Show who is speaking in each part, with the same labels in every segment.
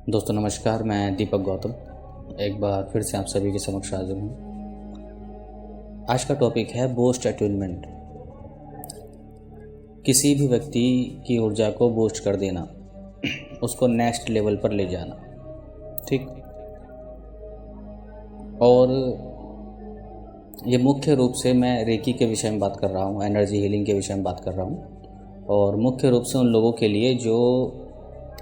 Speaker 1: दोस्तों नमस्कार, मैं दीपक गौतम एक बार फिर से आप सभी के समक्ष हाजिर हूँ। आज का टॉपिक है बूस्ट अट्यूनमेंट। किसी भी व्यक्ति की ऊर्जा को बूस्ट कर देना, उसको नेक्स्ट लेवल पर ले जाना, ठीक। और ये मुख्य रूप से मैं रेकी के विषय में बात कर रहा हूँ, एनर्जी हीलिंग के विषय में बात कर रहा हूँ। और मुख्य रूप से उन लोगों के लिए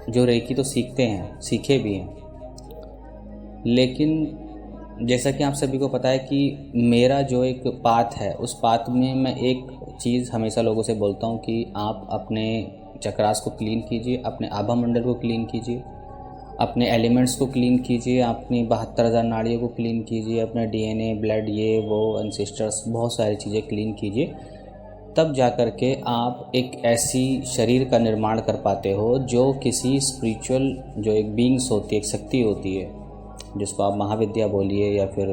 Speaker 1: जो रेकी तो सीखते हैं, सीखे भी हैं, लेकिन जैसा कि आप सभी को पता है कि मेरा जो एक पाथ है, उस पाथ में मैं एक चीज़ हमेशा लोगों से बोलता हूँ कि आप अपने चक्रास को क्लीन कीजिए, अपने आभा मंडल को क्लीन कीजिए, अपने एलिमेंट्स को क्लीन कीजिए, अपनी 72,000 नाड़ियों को क्लीन कीजिए, अपने डीएनए, ब्लड, ये वो एंसेस्टर्स, बहुत सारी चीज़ें क्लीन कीजिए। तब जा कर के आप एक ऐसी शरीर का निर्माण कर पाते हो जो किसी स्पिरिचुअल, जो एक बीइंग्स होती है, एक शक्ति होती है, जिसको आप महाविद्या बोलिए या फिर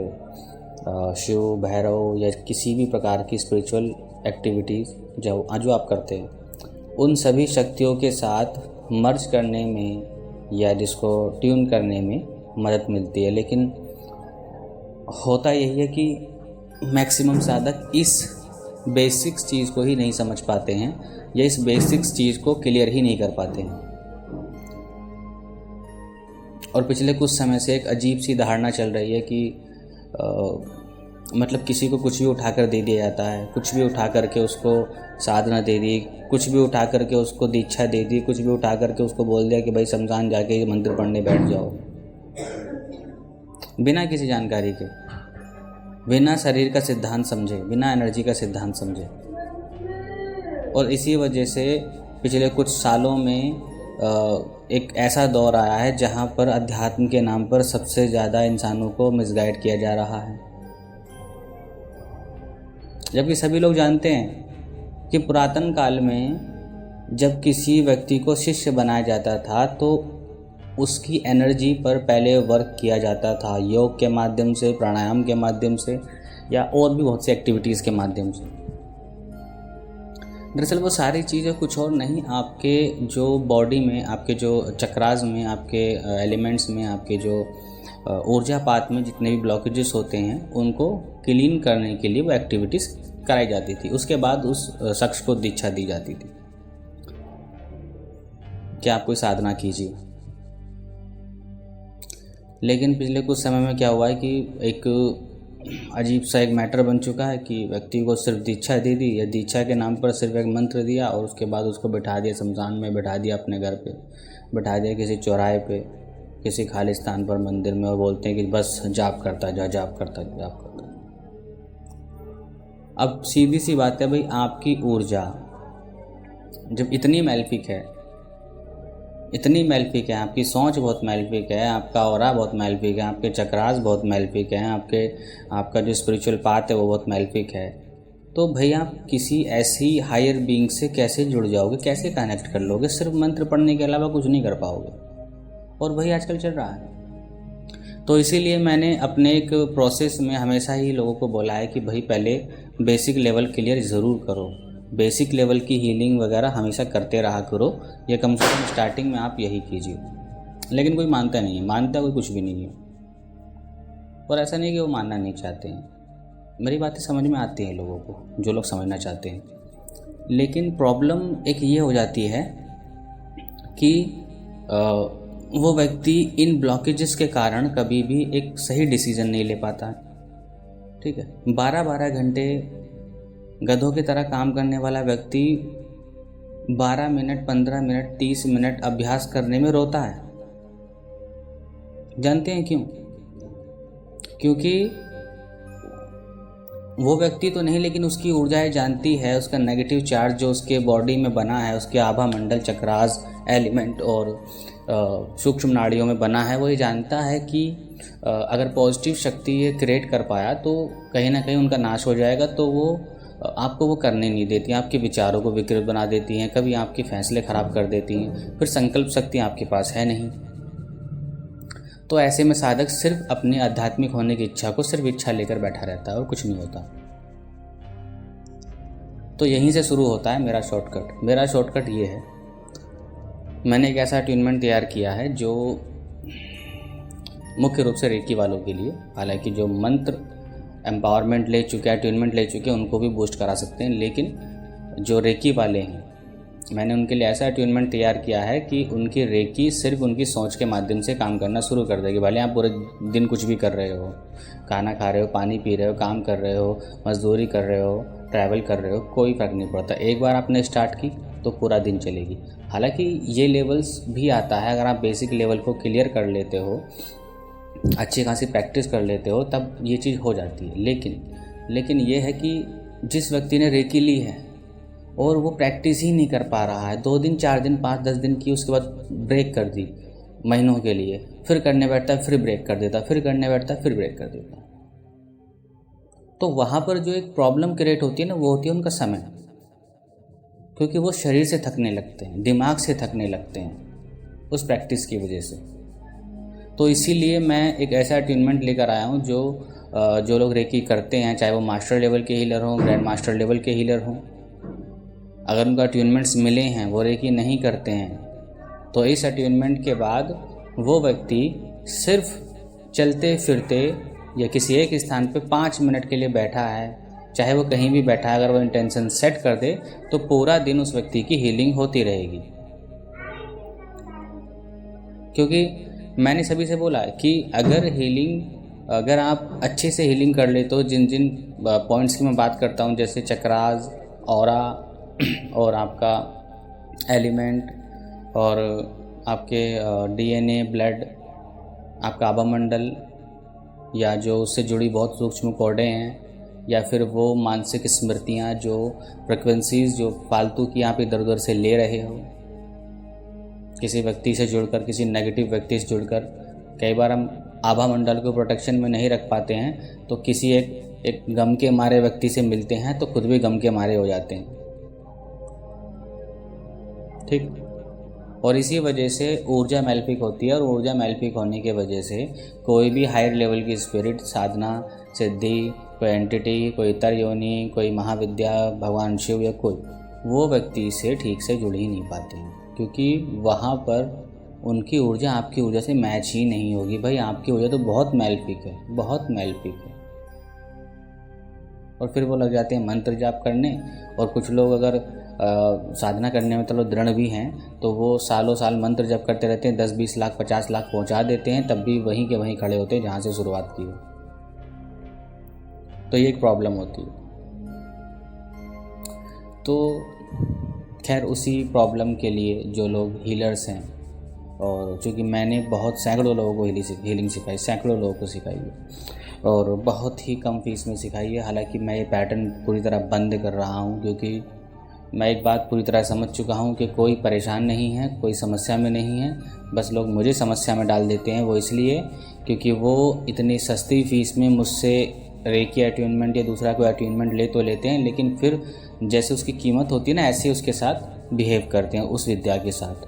Speaker 1: शिव, भैरव या किसी भी प्रकार की स्पिरिचुअल एक्टिविटीज़ जो आप करते हैं, उन सभी शक्तियों के साथ मर्ज करने में या जिसको ट्यून करने में मदद मिलती है। लेकिन होता यही है कि मैक्सिमम साधक इस बेसिक्स चीज़ को ही नहीं समझ पाते हैं या इस बेसिक्स चीज़ को क्लियर ही नहीं कर पाते हैं। और पिछले कुछ समय से एक अजीब सी धारणा चल रही है कि मतलब किसी को कुछ भी उठाकर दे दिया जाता है, कुछ भी उठा करके उसको साधना दे दी, कुछ भी उठा करके उसको दीक्षा दे दी, कुछ भी उठा करके उसको बोल दिया कि भाई शमशान जाके मंत्र पढ़ने बैठ जाओ, बिना किसी जानकारी के, बिना शरीर का सिद्धांत समझे, बिना एनर्जी का सिद्धांत समझे। और इसी वजह से पिछले कुछ सालों में एक ऐसा दौर आया है जहां पर अध्यात्म के नाम पर सबसे ज़्यादा इंसानों को मिसगाइड किया जा रहा है। जबकि सभी लोग जानते हैं कि पुरातन काल में जब किसी व्यक्ति को शिष्य बनाया जाता था तो उसकी एनर्जी पर पहले वर्क किया जाता था, योग के माध्यम से, प्राणायाम के माध्यम से या और भी बहुत सी एक्टिविटीज़ के माध्यम से। दरअसल वो सारी चीज़ें कुछ और नहीं, आपके जो बॉडी में, आपके जो चक्रास में, आपके एलिमेंट्स में, आपके जो ऊर्जा पात में जितने भी ब्लॉकेजेस होते हैं उनको क्लीन करने के लिए वो एक्टिविटीज़ कराई जाती थी। उसके बाद उस शख्स को दीक्षा दी जाती थी कि आप कोई साधना कीजिए। लेकिन पिछले कुछ समय में क्या हुआ है कि एक अजीब सा एक मैटर बन चुका है कि व्यक्ति को सिर्फ दीक्षा दे दी या दीक्षा के नाम पर सिर्फ एक मंत्र दिया और उसके बाद उसको बैठा दिया शमशान में, बैठा दिया अपने घर पे, बैठा दिया किसी चौराहे पे, किसी खाली स्थान पर, मंदिर में, और बोलते हैं कि बस जाप करता जा, जाप करता जा, जाप करता जा। अब सीधी सी बात है भाई, आपकी ऊर्जा जब इतनी मैलेफिक है, इतनी मैलेफिक है, आपकी सोच बहुत मैलेफिक है, आपका ऑरा बहुत मैलेफिक है, आपके चक्रास बहुत मैलेफिक हैं, आपका जो स्पिरिचुअल पाथ है वो बहुत मैलेफिक है, तो भाई आप किसी ऐसी हायर बीइंग से कैसे जुड़ जाओगे, कैसे कनेक्ट कर लोगे? सिर्फ मंत्र पढ़ने के अलावा कुछ नहीं कर पाओगे। और वही आजकल चल रहा है। तो इसीलिए मैंने अपने एक प्रोसेस में हमेशा ही लोगों को बोला है कि भाई पहले बेसिक लेवल क्लियर ज़रूर करो, बेसिक लेवल की हीलिंग वगैरह हमेशा करते रहा करो, या कम से कम स्टार्टिंग में आप यही कीजिए। लेकिन कोई मानता नहीं है, मानता कोई कुछ भी नहीं है। और ऐसा नहीं कि वो मानना नहीं चाहते हैं, मेरी बातें समझ में आती हैं लोगों को, जो लोग समझना चाहते हैं। लेकिन प्रॉब्लम एक ये हो जाती है कि वो व्यक्ति इन ब्लॉकेजेस के कारण कभी भी एक सही डिसीज़न नहीं ले पाता, ठीक है। 12-12 घंटे गधों की तरह काम करने वाला व्यक्ति 12 मिनट, 15 मिनट, 30 मिनट अभ्यास करने में रोता है। जानते हैं क्यों? क्योंकि वो व्यक्ति तो नहीं, लेकिन उसकी ऊर्जाएं जानती है, उसका नेगेटिव चार्ज जो उसके बॉडी में बना है, उसके आभा मंडल, चक्रास, एलिमेंट और सूक्ष्म नाड़ियों में बना है, वो ये जानता है कि अगर पॉजिटिव शक्ति ये क्रिएट कर पाया तो कहीं ना कहीं उनका नाश हो जाएगा। तो वो आपको वो करने नहीं देती हैं, आपके विचारों को विकृत बना देती हैं, कभी आपके फैसले ख़राब कर देती हैं, फिर संकल्प शक्ति आपके पास है नहीं। तो ऐसे में साधक सिर्फ अपने आध्यात्मिक होने की इच्छा को सिर्फ इच्छा लेकर बैठा रहता है और कुछ नहीं होता। तो यहीं से शुरू होता है मेरा शॉर्टकट। मेरा शॉर्टकट ये है, मैंने एक ऐसा ट्यूनमेंट तैयार किया है जो मुख्य रूप से रेकी वालों के लिए। हालांकि जो मंत्र एम्पावरमेंट ले चुके हैं, अट्यूनमेंट ले चुके हैं, उनको भी बूस्ट करा सकते हैं, लेकिन जो रेकी वाले हैं मैंने उनके लिए ऐसा अट्यूनमेंट तैयार किया है कि उनकी रेकी सिर्फ उनकी सोच के माध्यम से काम करना शुरू कर देगी। भले आप पूरे दिन कुछ भी कर रहे हो, खाना खा रहे हो, पानी पी रहे हो, काम कर रहे हो, मजदूरी कर रहे हो, ट्रैवल कर रहे हो, कोई फ़र्क नहीं पड़ता। एक बार आपने स्टार्ट की तो पूरा दिन चलेगी। हालांकि ये लेवल्स भी आता है, अगर आप बेसिक लेवल को क्लियर कर लेते हो, अच्छी खासी प्रैक्टिस कर लेते हो, तब ये चीज़ हो जाती है। लेकिन ये है कि जिस व्यक्ति ने रेकी ली है और वो प्रैक्टिस ही नहीं कर पा रहा है, 2 दिन 4 दिन 5-10 दिन की, उसके बाद ब्रेक कर दी महीनों के लिए, फिर करने बैठता है, फिर ब्रेक कर देता, फिर करने बैठता है, फिर ब्रेक कर देता, तो वहाँ पर जो एक प्रॉब्लम क्रिएट होती है ना, वो होती है उनका समय। क्योंकि वो शरीर से थकने लगते हैं, दिमाग से थकने लगते हैं उस प्रैक्टिस की वजह से। तो इसीलिए मैं एक ऐसा अट्यूनमेंट लेकर आया हूँ जो लोग रेकी करते हैं, चाहे वो मास्टर लेवल के हीलर हों, ग्रैंड मास्टर लेवल के हीलर हों, अगर उनको अट्यूनमेंट्स मिले हैं, वो रेकी नहीं करते हैं, तो इस अट्यूनमेंट के बाद वो व्यक्ति सिर्फ चलते फिरते या किसी एक स्थान पे 5 मिनट के लिए बैठा है, चाहे वो कहीं भी बैठा है, अगर वो इंटेंशन सेट कर दे तो पूरा दिन उस व्यक्ति की हीलिंग होती रहेगी। क्योंकि मैंने सभी से बोला कि अगर आप अच्छे से हीलिंग कर ले तो जिन पॉइंट्स की मैं बात करता हूँ, जैसे चक्रास, ऑरा और आपका एलिमेंट और आपके डीएनए, ब्लड, आपका आभा मंडल, या जो उससे जुड़ी बहुत सूक्ष्म कोडें हैं, या फिर वो मानसिक स्मृतियाँ, जो फ्रिक्वेंसीज़ जो फालतू की आप इधर उधर से ले रहे हो, किसी व्यक्ति से जुड़कर, किसी नेगेटिव व्यक्ति से जुड़कर। कई बार हम आभा मंडल को प्रोटेक्शन में नहीं रख पाते हैं, तो किसी एक गम के मारे व्यक्ति से मिलते हैं तो खुद भी गम के मारे हो जाते हैं, ठीक। और इसी वजह से ऊर्जा मैलपिक होती है, और ऊर्जा मैलपिक होने की वजह से कोई भी हायर लेवल की स्पिरिट, साधना, सिद्धि, कोई एंटिटी, कोई इतर योनि, कोई महाविद्या, भगवान शिव या कोई, वो व्यक्ति से ठीक से जुड़ ही नहीं पाते हैं, क्योंकि वहाँ पर उनकी ऊर्जा आपकी ऊर्जा से मैच ही नहीं होगी। भाई आपकी ऊर्जा तो बहुत मैलपिक है, बहुत मैलपिक है। और फिर वो लग जाते हैं मंत्र जाप करने, और कुछ लोग अगर साधना करने में तो लोग दृढ़ भी हैं, तो वो सालों साल मंत्र जप करते रहते हैं, 10-20 लाख 50 लाख पहुंचा देते हैं, तब भी वहीं के वहीं खड़े होते हैं जहां से शुरुआत की हो। तो ये एक प्रॉब्लम होती है। तो खैर उसी प्रॉब्लम के लिए जो लोग हीलर्स हैं, और चूँकि मैंने बहुत सैकड़ों लोगों को हीलिंग सिखाई, सैकड़ों लोगों को सिखाई है, और बहुत ही कम फीस में सिखाई है। हालांकि मैं ये पैटर्न पूरी तरह बंद कर रहा हूँ, क्योंकि मैं एक बात पूरी तरह समझ चुका हूँ कि कोई परेशान नहीं है, कोई समस्या में नहीं है, बस लोग मुझे समस्या में डाल देते हैं। वो इसलिए क्योंकि वो इतनी सस्ती फ़ीस में मुझसे रेकी अट्यूनमेंट या दूसरा कोई अट्यूनमेंट ले तो लेते हैं, लेकिन फिर जैसे उसकी कीमत होती है ना, ऐसे उसके साथ बिहेव करते हैं, उस विद्या के साथ।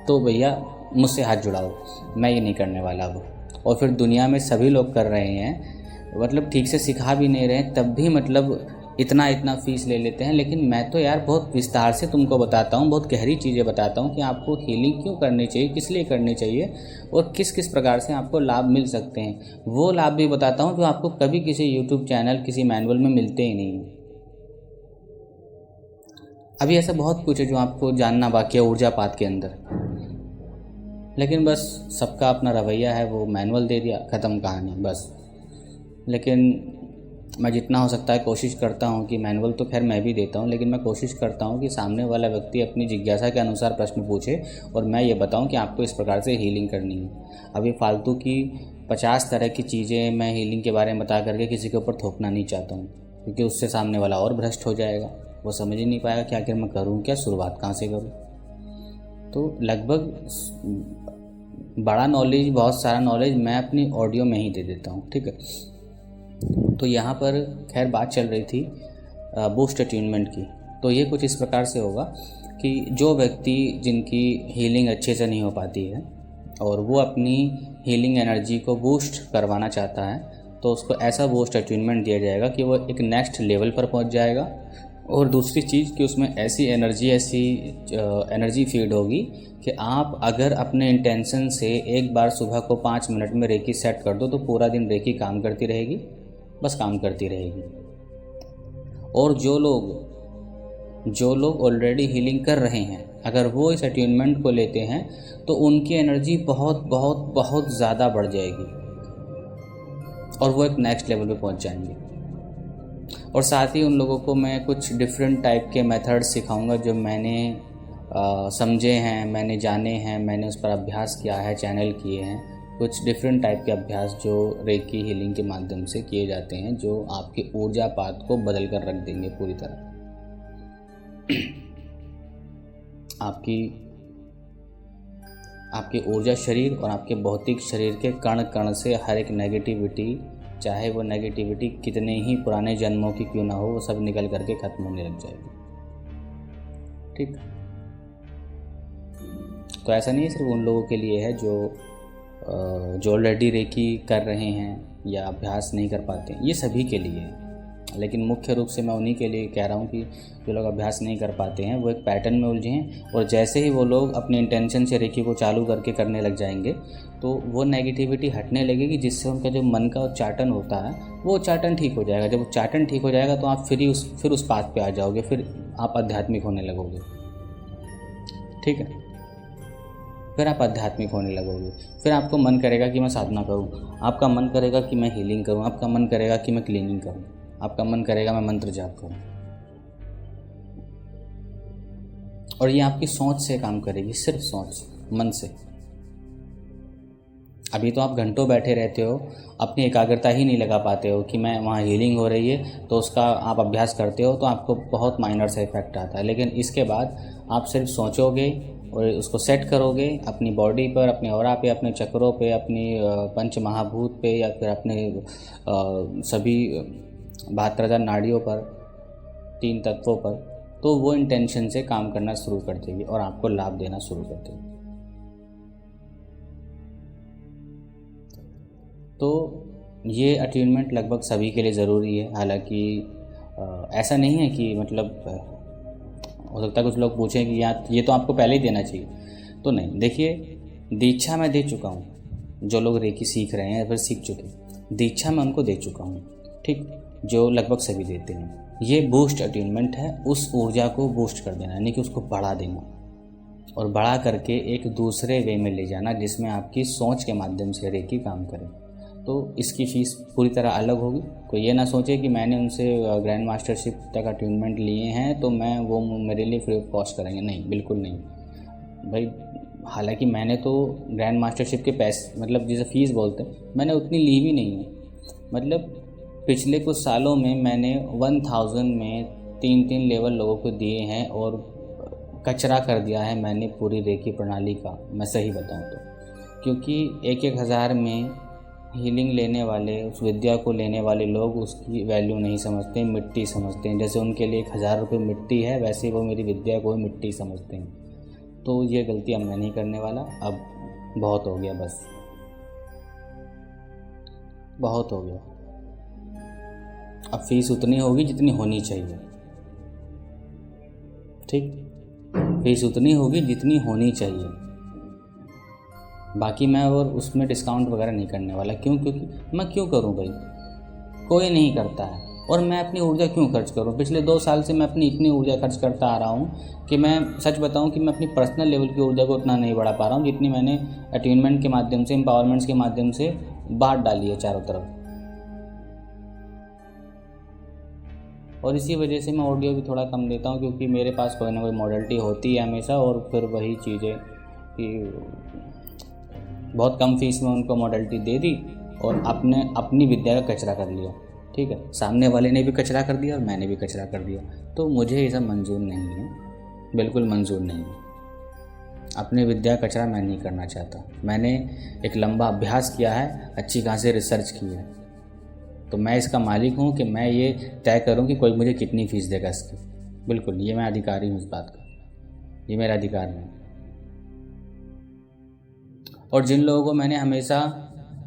Speaker 1: तो भैया मुझसे हाथ जुड़ाओ, मैं ये नहीं करने वाला वो। और फिर दुनिया में सभी लोग कर रहे हैं, मतलब ठीक से सिखा भी नहीं रहे, तब भी मतलब इतना फ़ीस ले लेते हैं। लेकिन मैं तो यार बहुत विस्तार से तुमको बताता हूँ, बहुत गहरी चीज़ें बताता हूँ कि आपको हीलिंग क्यों करनी चाहिए, किस लिए करनी चाहिए, और किस किस प्रकार से आपको लाभ मिल सकते हैं। वो लाभ भी बताता हूँ जो आपको कभी किसी यूट्यूब चैनल, किसी मैनुअल में मिलते ही नहीं। अभी ऐसा बहुत कुछ है जो आपको जानना बाकी है ऊर्जापात के अंदर, लेकिन बस सबका अपना रवैया है, वो मैनुअल दे दिया, ख़त्म कहानी बस। लेकिन मैं जितना हो सकता है कोशिश करता हूँ कि मैनुअल तो खैर मैं भी देता हूँ, लेकिन मैं कोशिश करता हूँ कि सामने वाला व्यक्ति अपनी जिज्ञासा के अनुसार प्रश्न पूछे, और मैं ये बताऊँ कि आपको इस प्रकार से हीलिंग करनी है। अभी फालतू की 50 तरह की चीज़ें मैं हीलिंग के बारे में बता करके किसी के ऊपर थोपना नहीं चाहता हूँ, क्योंकि उससे सामने वाला और भ्रष्ट हो जाएगा, वो समझ ही नहीं पाएगा कि आखिर मैं करूँ क्या, शुरुआत कहाँ से करूँ। तो लगभग बड़ा नॉलेज, बहुत सारा नॉलेज मैं अपनी ऑडियो में ही दे देता हूँ, ठीक है। तो यहाँ पर खैर बात चल रही थी बूस्ट अट्यूनमेंट की। तो ये कुछ इस प्रकार से होगा कि जो व्यक्ति जिनकी हीलिंग अच्छे से नहीं हो पाती है और वो अपनी हीलिंग एनर्जी को बूस्ट करवाना चाहता है, तो उसको ऐसा बूस्ट अट्यूनमेंट दिया जाएगा कि वो एक नेक्स्ट लेवल पर पहुँच जाएगा। और दूसरी चीज़ कि उसमें ऐसी एनर्जी फीड होगी कि आप अगर अपने इंटेंशन से एक बार सुबह को 5 मिनट में रेकी सेट कर दो तो पूरा दिन रेकी काम करती रहेगी, बस काम करती रहेगी। और जो लोग ऑलरेडी हीलिंग कर रहे हैं, अगर वो इस अट्यूनमेंट को लेते हैं तो उनकी एनर्जी बहुत बहुत बहुत ज़्यादा बढ़ जाएगी और वो एक नेक्स्ट लेवल पे पहुंच जाएंगे। और साथ ही उन लोगों को मैं कुछ डिफरेंट टाइप के मेथड्स सिखाऊंगा जो मैंने समझे हैं, मैंने जाने हैं, मैंने उस पर अभ्यास किया है, चैनल किए हैं। कुछ डिफरेंट टाइप के अभ्यास जो रेकी हीलिंग के माध्यम से किए जाते हैं, जो आपकी ऊर्जा पात को बदल कर रख देंगे पूरी तरह। आपकी ऊर्जा शरीर और आपके भौतिक शरीर के कण कण से हर एक नेगेटिविटी, चाहे वो नेगेटिविटी कितने ही पुराने जन्मों की क्यों ना हो, वो सब निकल करके खत्म होने लग जाएगी। ठीक, तो ऐसा नहीं है सिर्फ उन लोगों के लिए है जो ऑलरेडी रेकी कर रहे हैं या अभ्यास नहीं कर पाते, ये सभी के लिए है। लेकिन मुख्य रूप से मैं उन्हीं के लिए कह रहा हूँ कि जो लोग अभ्यास नहीं कर पाते हैं वो एक पैटर्न में उलझे हैं, और जैसे ही वो लोग अपने इंटेंशन से रेकी को चालू करके करने लग जाएंगे तो वो नेगेटिविटी हटने लगेगी, जिससे उनका जो मन का उच्चाटन होता है वो उच्चाटन ठीक हो जाएगा। जब उच्चाटन ठीक हो जाएगा तो आप फिर उस पाथ पे आ जाओगे, फिर आप आध्यात्मिक होने लगोगे। ठीक है, फिर आप आध्यात्मिक होने लगोगे। फिर आपको मन करेगा कि मैं साधना करूं, आपका मन करेगा कि मैं हीलिंग करूं, आपका मन करेगा कि मैं क्लीनिंग करूं, आपका मन करेगा मैं मंत्र जाप करूं। और ये आपकी सोच से काम करेगी, सिर्फ सोच, मन से। अभी तो आप घंटों बैठे रहते हो, अपनी एकाग्रता ही नहीं लगा पाते हो कि मैं वहाँ हीलिंग हो रही है, तो उसका आप अभ्यास करते हो तो आपको बहुत माइनर सा इफेक्ट आता है। लेकिन इसके बाद आप सिर्फ सोचोगे और उसको सेट करोगे अपनी बॉडी पर, अपने ऑरा पे, अपने चक्रों पे, अपनी पंच महाभूत पे, या फिर अपने सभी 72,000 नाड़ियों पर, 3 तत्वों पर, तो वो इंटेंशन से काम करना शुरू कर देगी और आपको लाभ देना शुरू कर देगी। तो ये अट्यूनमेंट लगभग सभी के लिए ज़रूरी है। हालांकि ऐसा नहीं है कि मतलब हो सकता है कुछ लोग पूछें कि यार ये तो आपको पहले ही देना चाहिए, तो नहीं। देखिए, दीक्षा मैं दे चुका हूँ, जो लोग रेकी सीख रहे हैं या फिर सीख चुके, दीक्षा मैं उनको दे चुका हूँ, ठीक, जो लगभग सभी देते हैं। ये बूस्ट अट्यूनमेंट है, उस ऊर्जा को बूस्ट कर देना, यानी कि उसको बढ़ा देना और बढ़ा करके एक दूसरे वे में ले जाना जिसमें आपकी सोच के माध्यम से रेकी काम करे। तो इसकी फ़ीस पूरी तरह अलग होगी। कोई ये ना सोचे कि मैंने उनसे ग्रैंड मास्टरशिप तक अट्यूनमेंट लिए हैं तो मैं वो मेरे लिए फ्री ऑफ कॉस्ट करेंगे, नहीं, बिल्कुल नहीं भाई। हालांकि मैंने तो ग्रैंड मास्टरशिप के पैसे, मतलब जिसे फ़ीस बोलते हैं, मैंने उतनी ली भी नहीं है। मतलब पिछले कुछ सालों में मैंने 1000 में 3 लेवल लोगों को दिए हैं और कचरा कर दिया है मैंने पूरी रेकी प्रणाली का, मैं सही बताऊं तो। क्योंकि 1,000 में हीलिंग लेने वाले, उस विद्या को लेने वाले लोग उसकी वैल्यू नहीं समझते, मिट्टी समझते हैं। जैसे उनके लिए 1000 रुपये मिट्टी है, वैसे वो मेरी विद्या को मिट्टी समझते हैं। तो ये गलती अब मैं नहीं करने वाला। अब बहुत हो गया, बस बहुत हो गया। अब फीस उतनी होगी जितनी होनी चाहिए, ठीक, फीस उतनी होगी जितनी होनी चाहिए। बाकी मैं और उसमें डिस्काउंट वगैरह नहीं करने वाला। क्यों? क्योंकि मैं क्यों करूं भाई, कोई नहीं करता है। और मैं अपनी ऊर्जा क्यों खर्च करूं? पिछले 2 साल से मैं अपनी इतनी ऊर्जा खर्च करता आ रहा हूं कि मैं सच बताऊं कि मैं अपनी पर्सनल लेवल की ऊर्जा को उतना नहीं बढ़ा पा रहा हूं जितनी मैंने अट्यूनमेंट के माध्यम से, एम्पावरमेंट्स के माध्यम से बांट डाली है चारों तरफ। और इसी वजह से मैं ऑडियो भी थोड़ा कम देता हूँ, क्योंकि मेरे पास कोई ना कोई मॉडलिटी होती है हमेशा, और फिर वही चीज़ें कि बहुत कम फीस में उनको मॉडलिटी दे दी और अपनी विद्या का कचरा कर लिया। ठीक है, सामने वाले ने भी कचरा कर दिया और मैंने भी कचरा कर दिया। तो मुझे ये सब मंजूर नहीं है, बिल्कुल मंजूर नहीं है। अपनी विद्या कचरा मैं नहीं करना चाहता। मैंने एक लंबा अभ्यास किया है, अच्छी खासी रिसर्च की है, तो मैं इसका मालिक हूँ कि मैं ये तय करूँ कि कोई मुझे कितनी फ़ीस देगा इसकी। बिल्कुल, ये मैं अधिकारी हूँ इस बात का, ये मेरा अधिकार है। और जिन लोगों को मैंने हमेशा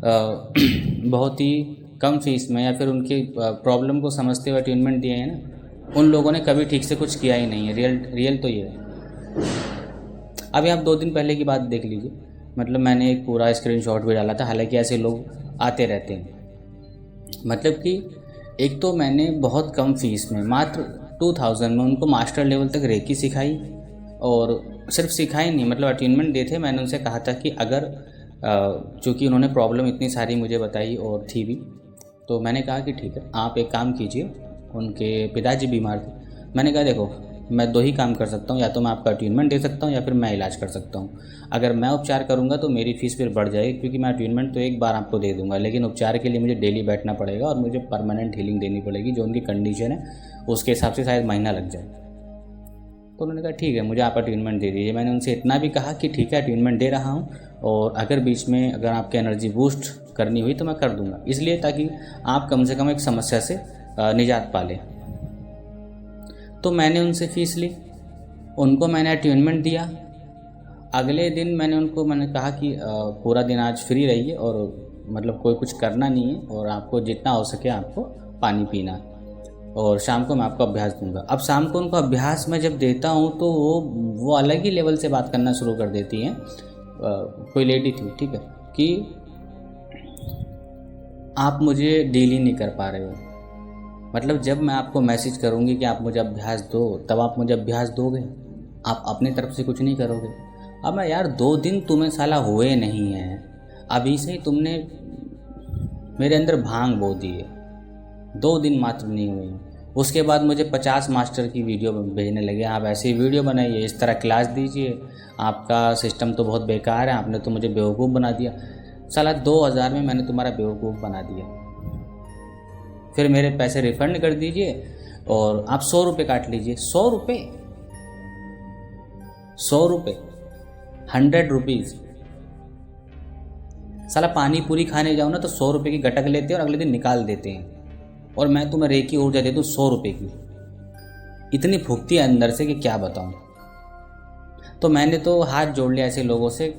Speaker 1: बहुत ही कम फीस में या फिर उनकी प्रॉब्लम को समझते हुए अट्यूनमेंट दिए हैं ना, उन लोगों ने कभी ठीक से कुछ किया ही नहीं है। रियल तो ये है। अभी आप 2 दिन पहले की बात देख लीजिए, मतलब मैंने एक पूरा स्क्रीनशॉट भी डाला था, हालांकि ऐसे लोग आते रहते हैं। मतलब कि एक तो मैंने बहुत कम फीस में, मात्र 2000 में उनको मास्टर लेवल तक रेकी सिखाई, और सिर्फ सिखाई नहीं, मतलब अटेनमेंट दे थे। मैंने उनसे कहा था कि अगर चूँकि उन्होंने प्रॉब्लम इतनी सारी मुझे बताई और थी भी, तो मैंने कहा कि ठीक है आप एक काम कीजिए। उनके पिताजी बीमार थे। मैंने कहा देखो मैं 2 ही काम कर सकता हूँ, या तो मैं आपका अटेनमेंट दे सकता हूँ या फिर मैं इलाज कर सकता हूँ। अगर मैं उपचार करूँगा तो मेरी फ़ीस फिर बढ़ जाएगी, क्योंकि मैं अटेनमेंट तो एक बार आपको दे दूँगा, लेकिन उपचार के लिए मुझे डेली बैठना पड़ेगा और मुझे परमानेंट हीलिंग देनी पड़ेगी। जो उनकी कंडीशन है उसके हिसाब से शायद महीना लग जाए। तो उन्होंने कहा ठीक है मुझे आप अटेनमेंट दे दीजिए। मैंने उनसे इतना भी कहा कि ठीक है अटेनमेंट दे रहा हूँ, और अगर बीच में अगर आपकी एनर्जी बूस्ट करनी हुई तो मैं कर दूँगा, इसलिए ताकि आप कम से कम एक समस्या से निजात पा लें। तो मैंने उनसे फ़ीस ली, उनको मैंने अटेनमेंट दिया। अगले दिन मैंने कहा कि पूरा दिन आज फ्री रहिए, और मतलब कोई कुछ करना नहीं है, और आपको जितना हो सके आपको पानी पीना, और शाम को मैं आपको अभ्यास दूंगा। अब शाम को उनको अभ्यास में जब देता हूँ तो वो अलग ही लेवल से बात करना शुरू कर देती हैं। कोई लेडी थी, ठीक है, कि आप मुझे डील ही नहीं कर पा रहे हो। मतलब जब मैं आपको मैसेज करूँगी कि आप मुझे अभ्यास दो, तब आप मुझे अभ्यास दोगे, आप अपनी तरफ से कुछ नहीं करोगे। अब मैं यार 2 दिन तुम्हें साला हुए नहीं हैं, अभी से ही तुमने मेरे अंदर भांग बो दी है, 2 दिन मात्र नहीं हुए। उसके बाद मुझे 50 मास्टर की वीडियो भेजने लगे, आप ऐसी वीडियो बनाइए, इस तरह क्लास दीजिए, आपका सिस्टम तो बहुत बेकार है, आपने तो मुझे बेवकूफ़ बना दिया। साला 2000 में मैंने तुम्हारा बेवकूफ़ बना दिया, फिर मेरे पैसे रिफ़ंड कर दीजिए और आप 100 रुपये काट लीजिए। 100 रुपये 100 रुपीज़। साला पानी पूरी खाने जाओ ना तो 100 रुपये की गटक लेते हैं और अगले दिन निकाल देते हैं, और मैं तुम्हें रेकी ऊर्जा दे दूँ 100 रुपये की। इतनी फूकती है अंदर से कि क्या बताऊँ। तो मैंने तो हाथ जोड़ लिया ऐसे लोगों से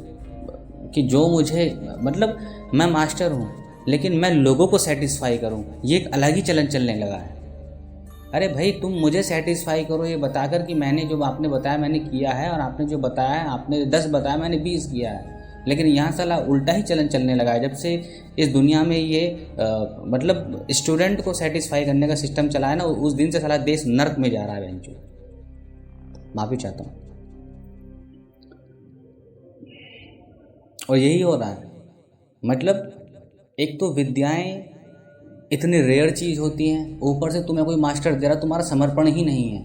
Speaker 1: कि जो मुझे, मतलब मैं मास्टर हूँ लेकिन मैं लोगों को सेटिस्फाई करूँ, ये एक अलग ही चलन चलने लगा है। अरे भाई तुम मुझे सेटिस्फाई करो ये बताकर कि मैंने जो आपने बताया मैंने किया है, और आपने जो बताया आपने 10 बताया मैंने 20 किया है। लेकिन यहाँ साला उल्टा ही चलन चलने लगा है जब से इस दुनिया में ये मतलब स्टूडेंट को सेटिस्फाई करने का सिस्टम चला है ना, उस दिन से साला देश नर्क में जा रहा है। बेंचो माफ़ी चाहता हूँ। और यही हो रहा है। मतलब एक तो विद्याएं इतनी रेयर चीज़ होती हैं, ऊपर से तुम्हें कोई मास्टर दे रहा, तुम्हारा समर्पण ही नहीं है।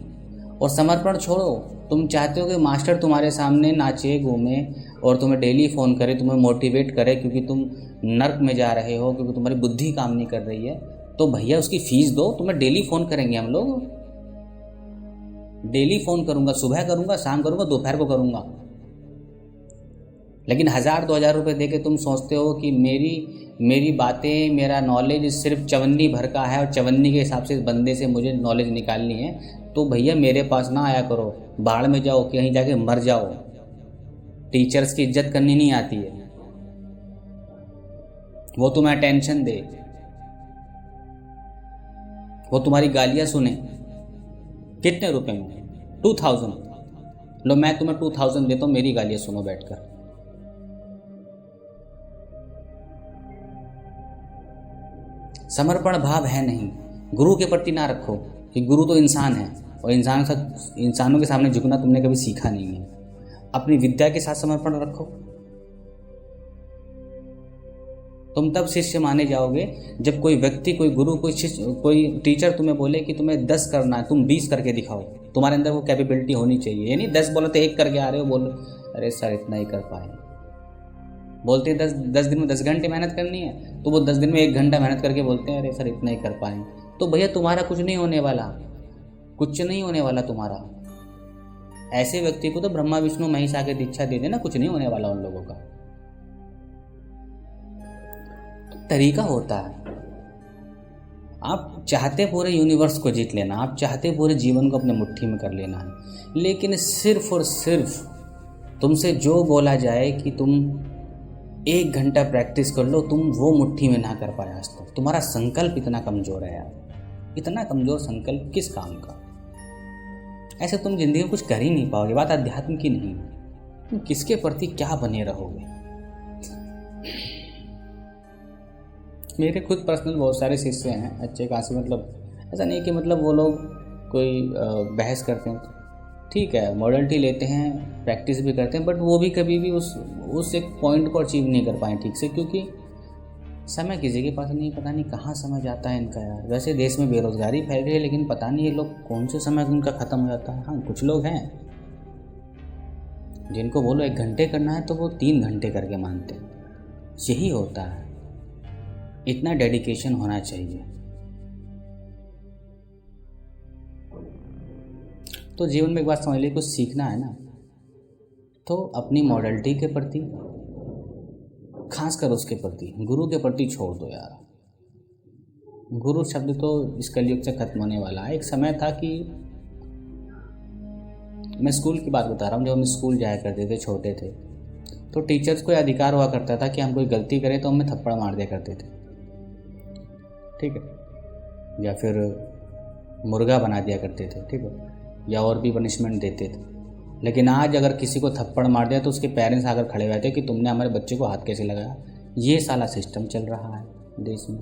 Speaker 1: और समर्पण छोड़ो, तुम चाहते हो कि मास्टर तुम्हारे सामने नाचे घूमे और तुम्हें डेली फ़ोन करे, तुम्हें मोटिवेट करे क्योंकि तुम नर्क में जा रहे हो, क्योंकि तुम्हारी बुद्धि काम नहीं कर रही है। तो भैया उसकी फ़ीस दो, तुम्हें डेली फ़ोन करेंगे हम लोग। डेली फ़ोन करूँगा, सुबह करूँगा, शाम करूँगा, दोपहर को करूँगा। लेकिन 1000-2000 रुपये दे के तुम सोचते हो कि मेरी बातें, मेरा नॉलेज सिर्फ चवन्नी भर का है और चवन्नी के हिसाब से इस बंदे से मुझे नॉलेज निकालनी है, तो भैया मेरे पास ना आया करो, बाढ़ में जाओ, कहीं जाके मर जाओ। टीचर्स की इज्जत करनी नहीं आती है, वो तुम्हें अटेंशन दे, वो तुम्हारी गालियाँ सुने। कितने रुपए में? 2000। लो मैं तुम्हें 2000 देता हूँ, मेरी गालियाँ सुनो बैठकर। समर्पण भाव है नहीं, गुरु के प्रति ना रखो कि गुरु तो इंसान है, और इंसानों के सामने झुकना तुमने कभी सीखा नहीं है। अपनी विद्या के साथ समर्पण रखो। तुम तब शिष्य माने जाओगे जब कोई व्यक्ति, कोई गुरु, कोई शिष्य, कोई टीचर तुम्हें बोले कि तुम्हें 10 करना है, तुम 20 करके दिखाओ। तुम्हारे अंदर वो कैपेबिलिटी होनी चाहिए। ये नहीं 10 बोलो तो 1 करके आ रहे हो, बोलो अरे सर इतना ही कर पाए। बोलते हैं 10 दिन में 10 घंटे मेहनत करनी है, तो वो 10 दिन में 1 घंटा मेहनत करके बोलते हैं अरे सर इतना ही कर पाए। तो भैया तुम्हारा कुछ नहीं होने वाला, कुछ नहीं होने वाला तुम्हारा। ऐसे व्यक्ति को तो ब्रह्मा विष्णु महेश आके दीक्षा दे देना, कुछ नहीं होने वाला उन लोगों का। तो तरीका होता है। आप चाहते पूरे यूनिवर्स को जीत लेना, आप चाहते पूरे जीवन को अपने मुट्ठी में कर लेना है, लेकिन सिर्फ और सिर्फ तुमसे जो बोला जाए कि तुम 1 घंटा प्रैक्टिस कर लो, तुम वो मुट्ठी में ना कर पाए आज तक। तुम्हारा संकल्प इतना कमज़ोर है यार, इतना कमज़ोर संकल्प किस काम का। ऐसे तुम ज़िंदगी में कुछ कर ही नहीं पाओगे। बात अध्यात्म की नहीं, तुम किसके प्रति क्या बने रहोगे। मेरे खुद पर्सनल बहुत सारे शिष्य हैं अच्छे खासे, मतलब ऐसा नहीं कि मतलब वो लोग कोई बहस करते हैं, ठीक है मॉडलिटी लेते हैं, प्रैक्टिस भी करते हैं, बट वो भी कभी भी उस एक पॉइंट को अचीव नहीं कर पाए ठीक से, क्योंकि समय किसी के पास नहीं, पता नहीं कहाँ समय जाता है इनका यार। वैसे देश में बेरोजगारी फैल रही है, लेकिन पता नहीं ये लोग कौन से समय उनका ख़त्म हो जाता है। हाँ कुछ लोग हैं जिनको बोलो 1 घंटे करना है तो वो 3 घंटे करके मानते हैं। यही होता है, इतना डेडिकेशन होना चाहिए। तो जीवन में एक बात समझ लीजिए, कुछ सीखना है ना तो अपनी मॉडलिटी के प्रति, खासकर उसके प्रति, गुरु के प्रति छोड़ दो यार। गुरु शब्द तो इस कलयुग से खत्म होने वाला है। एक समय था कि मैं स्कूल की बात बता रहा हूँ, जब हम स्कूल जाया करते थे छोटे थे तो टीचर्स को अधिकार हुआ करता था कि हम कोई गलती करें तो हमें थप्पड़ मार दिया करते थे, ठीक है, या फिर मुर्गा बना दिया करते थे, ठीक है, या और भी पनिशमेंट देते थे। लेकिन आज अगर किसी को थप्पड़ मार दिया तो उसके पेरेंट्स आकर खड़े हुए थे कि तुमने हमारे बच्चे को हाथ कैसे लगाया। ये साला सिस्टम चल रहा है देश में।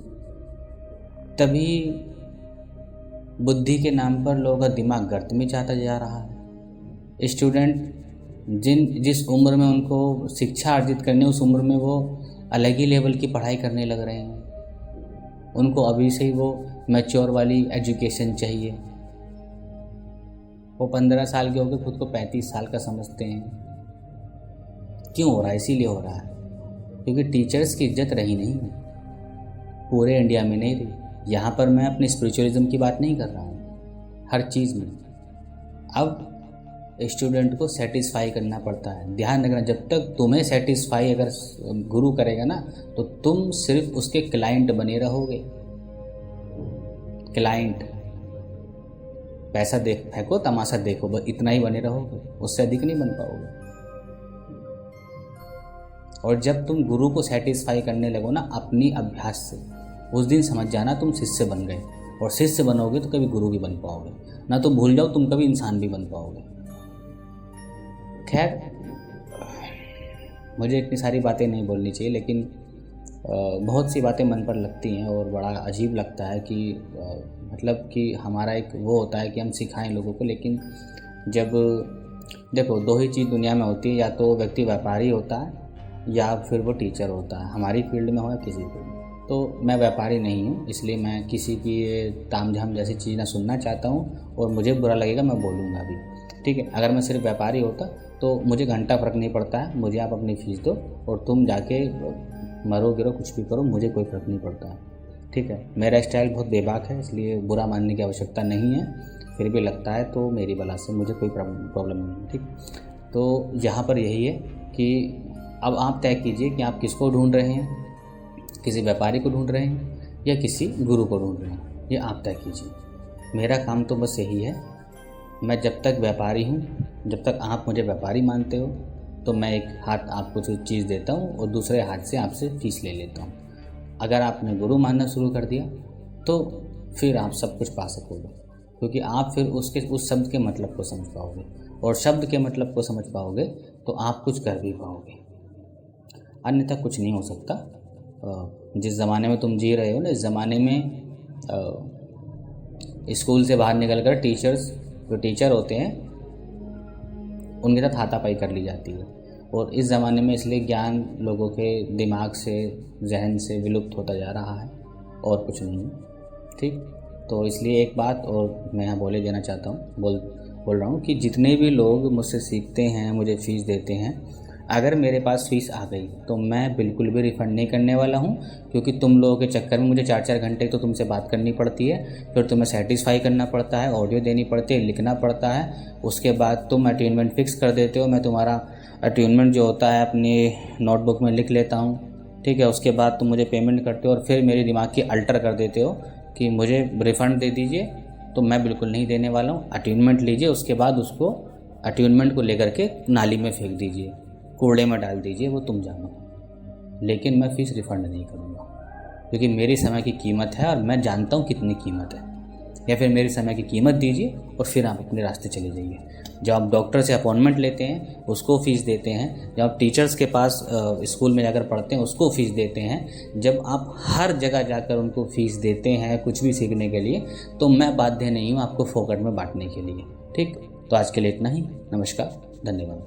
Speaker 1: तभी बुद्धि के नाम पर लोगों का दिमाग गर्त में जाता जा रहा है। स्टूडेंट जिस उम्र में उनको शिक्षा अर्जित करनी है, उस उम्र में वो अलग ही लेवल की पढ़ाई करने लग रहे हैं। उनको अभी से ही वो मैच्योर वाली एजुकेशन चाहिए। वो 15 साल के होकर खुद को 35 साल का समझते हैं। क्यों हो रहा है? इसीलिए हो रहा है क्योंकि टीचर्स की इज्जत रही नहीं है, पूरे इंडिया में नहीं रही। यहाँ पर मैं अपनी स्पिरिचुअलिज्म की बात नहीं कर रहा हूँ, हर चीज़ में। अब स्टूडेंट को सेटिस्फाई करना पड़ता है। ध्यान रखना, जब तक तुम्हें सेटिस्फाई अगर गुरु करेगा ना तो तुम सिर्फ उसके क्लाइंट बने रहोगे। क्लाइंट, पैसा देख फेंको, तमाशा देखो, बस इतना ही बने रहोगे, उससे अधिक नहीं बन पाओगे। और जब तुम गुरु को सेटिस्फाई करने लगो ना अपनी अभ्यास से, उस दिन समझ जाना तुम शिष्य बन गए। और शिष्य बनोगे तो कभी गुरु भी बन पाओगे ना, तो भूल जाओ तुम कभी इंसान भी बन पाओगे। खैर, मुझे इतनी सारी बातें नहीं बोलनी चाहिए, लेकिन बहुत सी बातें मन पर लगती हैं और बड़ा अजीब लगता है कि मतलब कि हमारा एक वो होता है कि हम सिखाएं लोगों को, लेकिन जब देखो 2 ही चीज़ दुनिया में होती है, या तो व्यक्ति व्यापारी होता है या फिर वो टीचर होता है, हमारी फील्ड में हो या किसी फील्ड में। तो मैं व्यापारी नहीं हूँ, इसलिए मैं किसी की ये तामझाम जैसी चीज़ ना सुनना चाहता हूँ, और मुझे बुरा लगेगा मैं बोलूँगा भी, ठीक है। अगर मैं सिर्फ व्यापारी होता तो मुझे घंटा फ़र्क नहीं पड़ता है, मुझे आप अपनी फ़ीस दो और तुम जाके मरो गिरो कुछ भी करो, मुझे कोई फ़र्क नहीं पड़ता है, ठीक है। मेरा स्टाइल बहुत बेबाक है, इसलिए बुरा मानने की आवश्यकता नहीं है, फिर भी लगता है तो मेरी बला से, मुझे कोई प्रॉब्लम नहीं है, ठीक। तो यहाँ पर यही है कि अब आप तय कीजिए कि आप किसको ढूंढ रहे हैं, किसी व्यापारी को ढूंढ रहे हैं या किसी गुरु को ढूंढ रहे हैं, ये आप तय कीजिए। मेरा काम तो बस यही है, मैं जब तक व्यापारी हूँ, जब तक आप मुझे व्यापारी मानते हो, तो मैं एक हाथ आपको जो चीज़ देता हूँ और दूसरे हाथ से आपसे फीस ले लेता हूँ। अगर आपने गुरु मानना शुरू कर दिया तो फिर आप सब कुछ पा सकोगे, क्योंकि आप फिर उस शब्द के मतलब को समझ पाओगे, और शब्द के मतलब को समझ पाओगे तो आप कुछ कर भी पाओगे, अन्यथा कुछ नहीं हो सकता। जिस ज़माने में तुम जी रहे हो ना, इस ज़माने में स्कूल से बाहर निकलकर टीचर्स, जो टीचर होते हैं, उनके साथ हाथापाई कर ली जाती है। और इस ज़माने में इसलिए ज्ञान लोगों के दिमाग से, जहन से विलुप्त होता जा रहा है, और कुछ नहीं है, ठीक। तो इसलिए एक बात और मैं यहाँ बोले देना चाहता हूँ, बोल रहा हूँ कि जितने भी लोग मुझसे सीखते हैं, मुझे फ़ीस देते हैं, अगर मेरे पास फ़ीस आ गई तो मैं बिल्कुल भी रिफ़ंड नहीं करने वाला हूँ, क्योंकि तुम लोगों के चक्कर में मुझे 4-4 घंटे तो तुमसे बात करनी पड़ती है, फिर तुम्हें सेटिस्फाई करना पड़ता है, ऑडियो देनी पड़ती है, लिखना पड़ता है, उसके बाद तुम अटेनमेंट फ़िक्स कर देते हो। मैं तुम्हारा अटेनमेंट जो होता है अपनी नोटबुक में लिख लेता हूँ, ठीक है। उसके बाद तुम मुझे पेमेंट करते हो और फिर मेरे दिमाग की अल्टर कर देते हो कि मुझे रिफ़ंड दे दीजिए, तो मैं बिल्कुल नहीं देने वाला हूँ। अटेनमेंट लीजिए, उसके बाद उसको अटेनमेंट को लेकर के नाली में फेंक दीजिए, कूड़े में डाल दीजिए, वो तुम जानो, लेकिन मैं फ़ीस रिफ़ंड नहीं करूँगा, क्योंकि मेरी समय की कीमत है और मैं जानता हूँ कितनी कीमत है। या फिर मेरे समय की कीमत दीजिए और फिर आप अपने रास्ते चले जाइए। जब आप डॉक्टर से अपॉइंटमेंट लेते हैं उसको फ़ीस देते हैं, जब आप टीचर्स के पास स्कूल में जाकर पढ़ते हैं उसको फ़ीस देते हैं, जब आप हर जगह जाकर उनको फ़ीस देते हैं कुछ भी सीखने के लिए, तो मैं बाध्य नहीं हूँ आपको फोकट में बांटने के लिए। ठीक, तो आज के लिए इतना ही। नमस्कार, धन्यवाद।